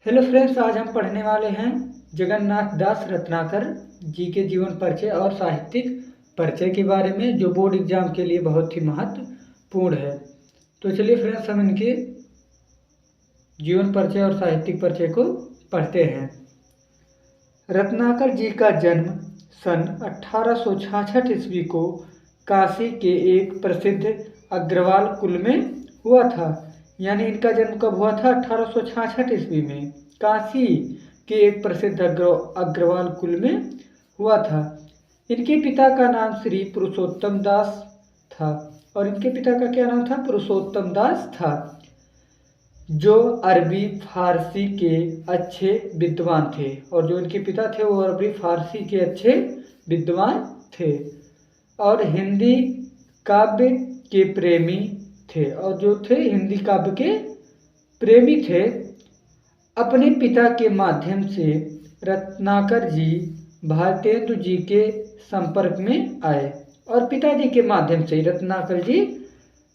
Hello friends, आज हम पढ़ने वाले हैं जगन्नाथ दास रत्नाकर जी के जीवन परिचय और साहित्यिक परिचय के बारे में, जो बोर्ड एग्जाम के लिए बहुत ही महत्वपूर्ण है। तो चलिए फ्रेंड्स, हम इनके जीवन परिचय और साहित्यिक परिचय को पढ़ते हैं। रत्नाकर जी का जन्म सन 1866 ईस्वी को काशी के एक प्रसिद्ध अग्रवाल कुल में हुआ था। यानी इनका जन्म कब हुआ था? 1866 ईस्वी में काशी के एक प्रसिद्ध अग्रवाल कुल में हुआ था। इनके पिता का नाम श्री पुरुषोत्तम दास था। और इनके पिता का क्या नाम था? पुरुषोत्तम दास था, जो अरबी फारसी के अच्छे विद्वान थे। और जो इनके पिता थे वो अरबी फारसी के अच्छे विद्वान थे और हिंदी काव्य के प्रेमी थे। और जो थे हिंदी काव्य के प्रेमी थे। अपने पिता के माध्यम से रत्नाकर जी भारतेंदु जी के संपर्क में आए। और पिताजी के माध्यम से रत्नाकर जी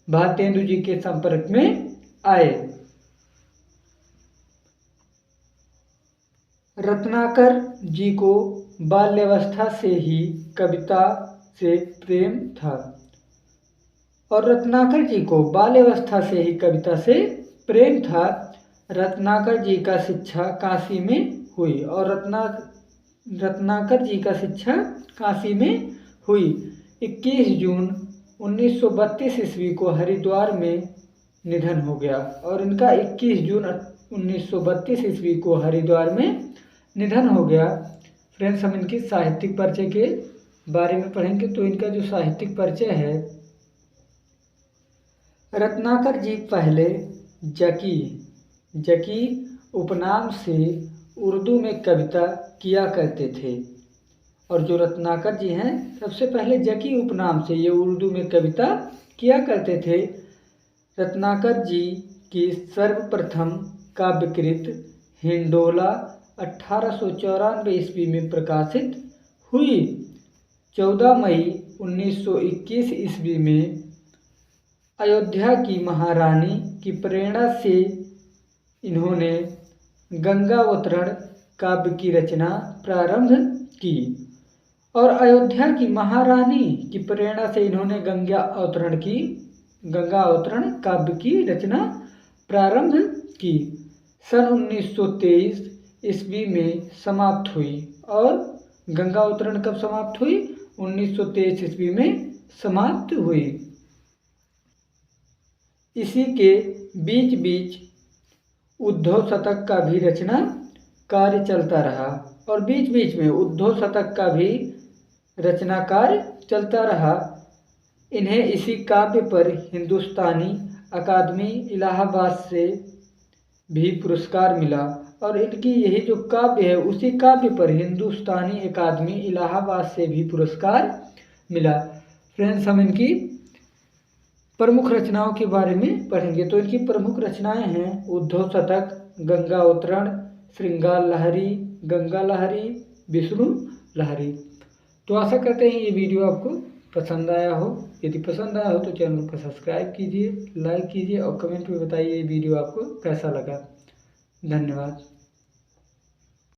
भारतेंदु जी के संपर्क में आए। रत्नाकर जी को बाल्यावस्था से ही कविता से प्रेम था। और रत्नाकर जी को बाल्यावस्था से ही कविता से प्रेम था। रत्नाकर जी का शिक्षा काशी में हुई। और रत्नाकर जी का शिक्षा काशी में हुई। 21 जून 1932 ईस्वी को हरिद्वार में निधन हो गया। और इनका 21 जून 1932 ईस्वी को हरिद्वार में निधन हो गया। फ्रेंड्स, हम इनकी साहित्यिक परिचय के बारे में पढ़ेंगे। तो इनका जो साहित्यिक परिचय है, रत्नाकर जी पहले जकी उपनाम से उर्दू में कविता किया करते थे। और जो रत्नाकर जी हैं, सबसे पहले जकी उपनाम से ये उर्दू में कविता किया करते थे। रत्नाकर जी की सर्वप्रथम काव्यकृत हिंडोला 1894 ईस्वी में प्रकाशित हुई। 14 मई 1921 ईस्वी में अयोध्या की महारानी की प्रेरणा से इन्होंने गंगावतरण काव्य की रचना प्रारंभ की। और अयोध्या की महारानी की प्रेरणा से इन्होंने गंगावतरण काव्य की रचना प्रारंभ की। सन 1923 ईस्वी में समाप्त हुई। और गंगावतरण कब समाप्त हुई? 1923 ईस्वी में समाप्त हुई। इसी के बीच बीच उद्धव शतक का भी रचना कार्य चलता रहा। और बीच बीच में उद्धव शतक का भी रचना कार्य चलता रहा। इन्हें इसी काव्य पर हिंदुस्तानी अकादमी इलाहाबाद से भी पुरस्कार मिला। और इनकी यही जो काव्य है, उसी काव्य पर हिंदुस्तानी अकादमी इलाहाबाद से भी पुरस्कार मिला। फ्रेंड्स, हम इनकी प्रमुख रचनाओं के बारे में पढ़ेंगे। तो इनकी प्रमुख रचनाएं हैं उद्धव शतक, गंगावतरण, श्रृंगार लहरी, गंगा लहरी, विष्णु लहरी। तो आशा करते हैं ये वीडियो आपको पसंद आया हो। यदि पसंद आया हो तो चैनल को सब्सक्राइब कीजिए, लाइक कीजिए और कमेंट में बताइए ये वीडियो आपको कैसा लगा। धन्यवाद।